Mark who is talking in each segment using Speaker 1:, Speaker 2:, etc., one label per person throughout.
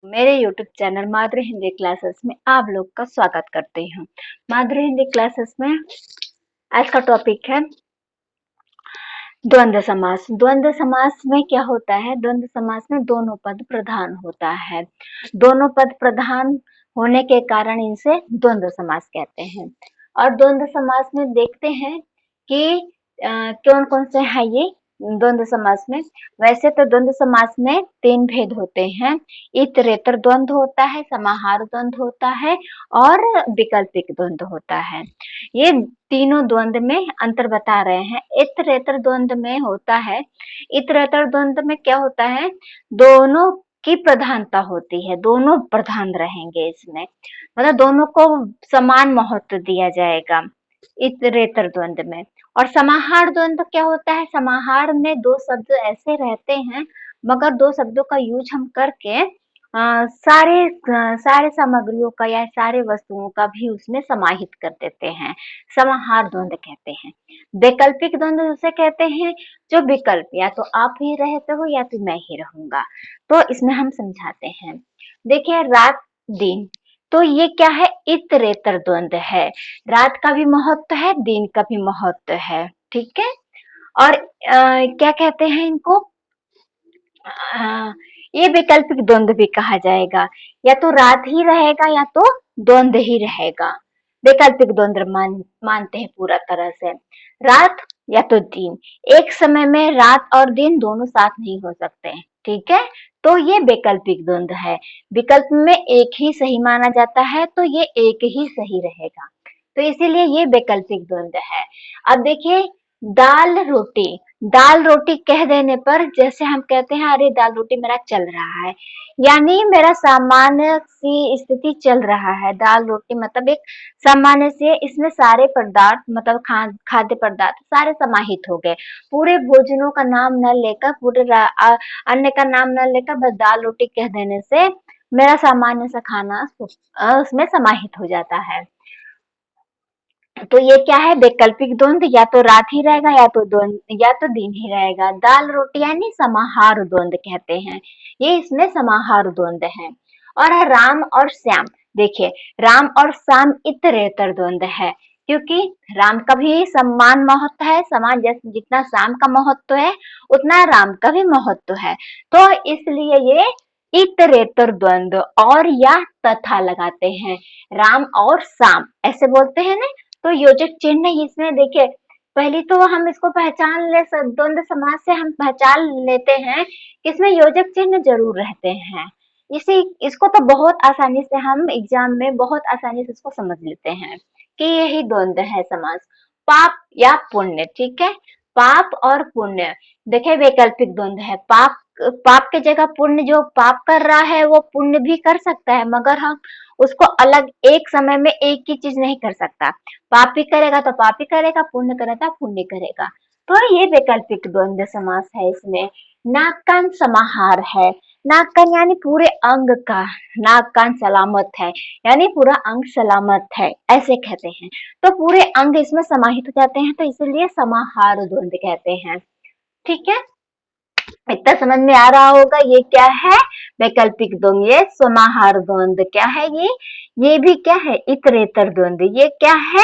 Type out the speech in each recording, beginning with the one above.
Speaker 1: मेरे YouTube channel माधुरी Hindi classes में आप लोग का स्वागत करती हूँ। माधुरी हिंदी क्लासेस में आज का टॉपिक है द्वंद्व समास। द्वंद्व समास में क्या होता है? द्वंद्व समास में दोनों पद प्रधान होता है। दोनों पद प्रधान होने के कारण इनसे द्वंद्व समास कहते हैं। और द्वंद्व समास में देखते हैं कि कौन कौन से है ये द्वंद्व समास में। वैसे तो द्वंद्व समास में 3 भेद होते हैं। इतरेतर द्वंद्व होता है, समाहार द्वंद्व होता है और विकल्पिक द्वंद्व होता है। ये तीनों द्वंद्व में अंतर बता रहे हैं। इतरेतर द्वंद्व में होता है, इतरेतर द्वंद्व में क्या होता है, दोनों की प्रधानता होती है, दोनों प्रधान रहेंगे इसमें, मतलब दोनों को समान महत्व दिया जाएगा इतरेतर द्वंद्व में। और समाहार द्वंद्व क्या होता है? समाहार में दो शब्द ऐसे रहते हैं मगर दो शब्दों का यूज हम करके सारे सामग्रियों का या सारे वस्तुओं का भी उसमें समाहित कर देते हैं, समाहार द्वंद्व कहते हैं। वैकल्पिक द्वंद्व उसे कहते हैं जो विकल्प, या तो आप ही रहते हो या तो मैं ही रहूंगा। तो इसमें हम समझाते हैं। देखिए रात दिन, तो ये क्या है? इतरेतर द्वंद्व है। रात का भी महत्व है, दिन का भी महत्व है, ठीक है। और क्या कहते हैं इनको? ये वैकल्पिक द्वंद्व भी कहा जाएगा। या तो रात ही रहेगा या तो द्वंद्व ही रहेगा। वैकल्पिक द्वंद्व मानते हैं पूरा तरह से। रात या तो दिन, एक समय में रात और दिन दोनों साथ नहीं हो सकते, ठीक है। तो ये वैकल्पिक द्वंद्व है। विकल्प में एक ही सही माना जाता है तो ये एक ही सही रहेगा, तो इसीलिए ये वैकल्पिक द्वंद्व है। अब देखिए दाल रोटी कह देने पर जैसे हम कहते हैं अरे दाल रोटी मेरा चल रहा है, यानी मेरा सामान्य सी स्थिति चल रहा है। दाल रोटी मतलब एक सामान्य से, इसमें सारे पदार्थ मतलब खाद्य पदार्थ सारे समाहित हो गए। पूरे भोजनों का नाम न लेकर, पूरे अन्न का नाम न लेकर बस दाल रोटी कह देने से मेरा सामान्य सा खाना उसमें समाहित हो जाता है। तो ये क्या है? वैकल्पिक द्वंद्व, या तो रात ही रहेगा या तो दिन ही रहेगा। दाल रोटी यानी समाहार द्वंद्व कहते हैं, ये इसमें समाहार द्वंद्व है। और राम और श्याम, देखिए राम और श्याम इतरेतर द्वंद्व है, क्योंकि राम का भी समान महत्व है, समान जैसे जितना श्याम का महत्व है उतना राम का भी महत्व है, तो इसलिए ये इतरेतर द्वंद्व और या तथा लगाते हैं। राम और श्याम ऐसे बोलते हैं ना, तो योजक चिन्ह इसमें देखिए, पहले तो हम इसको पहचान ले, द्वंद्व समास से हम पहचान लेते हैं कि इसमें योजक चिन्ह जरूर रहते हैं। इसको तो बहुत आसानी से हम एग्जाम में बहुत आसानी से इसको समझ लेते हैं कि यही द्वंद्व है समास। पाप या पुण्य, ठीक है, पाप और पुण्य। देखिए वैकल्पिक द्वंद्व है। पाप के जगह पुण्य, जो पाप कर रहा है वो पुण्य भी कर सकता है, मगर हम उसको अलग एक समय में एक ही चीज नहीं कर सकता। पाप भी करेगा तो पाप ही करेगा, पुण्य करेगा तो पुण्य करेगा। तो ये वैकल्पिक द्वंद्व समास है। इसमें नाक कान समाहार है। नाक कान यानी पूरे अंग का, नाक कान सलामत है यानी पूरा अंग सलामत है, ऐसे कहते हैं। तो पूरे अंग इसमें समाहित हो जाते हैं, तो इसीलिए समाहार द्वंद्व कहते हैं, ठीक है। इतना समझ में आ रहा होगा ये क्या है? वैकल्पिक द्वंद्व। ये समाहार द्वंद्व क्या है? ये भी क्या है? इतरेतर द्वंद्व। ये क्या है?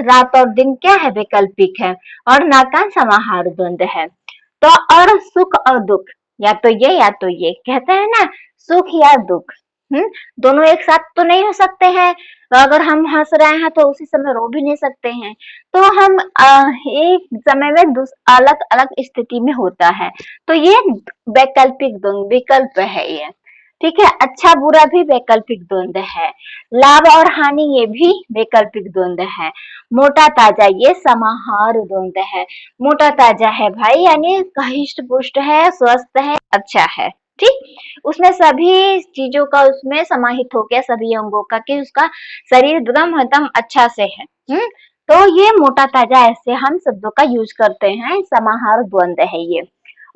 Speaker 1: रात और दिन क्या है? वैकल्पिक है। और नाका समाहार द्वंद्व है। तो और सुख और दुख, या तो ये या तो ये, कहते हैं ना सुख या दुख, दोनों एक साथ तो नहीं हो सकते हैं। तो अगर हम हंस रहे हैं तो उसी समय रो भी नहीं सकते हैं, तो हम एक समय में अलग अलग स्थिति में होता है, तो ये वैकल्पिक द्वंद्व विकल्प है ये, ठीक है। अच्छा बुरा भी वैकल्पिक द्वंद्व है। लाभ और हानि ये भी वैकल्पिक द्वंद्व है। मोटा ताजा ये समाहार द्वंद्व है। मोटा ताजा है भाई यानी हृष्ट पुष्ट है, स्वस्थ है, अच्छा है, ठीक। उसमें सभी चीजों का उसमें समाहित हो गया, सभी अंगों का, कि उसका शरीर एकदम अच्छा से है। तो ये मोटा ताजा ऐसे हम शब्दों का यूज करते हैं, समाहार द्वंद्व है ये।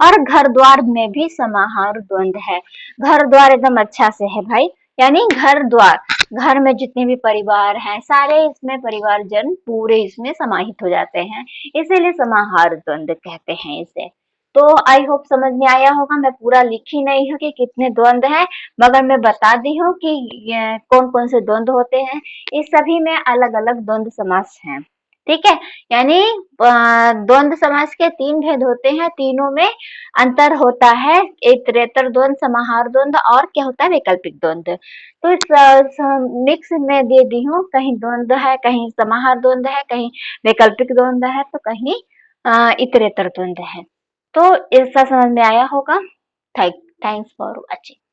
Speaker 1: और घर द्वार में भी समाहार द्वंद्व है। घर द्वार एकदम अच्छा से है भाई, यानी घर द्वार, घर में जितने भी परिवार हैं सारे इसमें परिवारजन पूरे इसमें समाहित हो जाते हैं, इसीलिए समाहार द्वंद्व कहते हैं इसे, तो आई होप समझ में आया होगा। मैं पूरा लिखी नहीं हूँ कि कितने द्वंद्व हैं, मगर मैं बता दी हूँ कि कौन कौन से द्वंद्व होते हैं। इस सभी में अलग अलग द्वंद्व समास हैं। ठीक है, यानी द्वंद्व समास के 3 भेद होते हैं, तीनों में अंतर होता है, इतरेतर द्वंद्व, समाहार द्वंद्व और क्या होता है, वैकल्पिक द्वंद्व। तो इस मिक्स में दे दी हूँ, कहीं द्वंद्व है, कहीं समाहार द्वंद्व है, कहीं वैकल्पिक द्वंद्व है, तो कहीं इतरेतर द्वंद्व है। तो ऐसा समझ में आया होगा। Thanks for watching.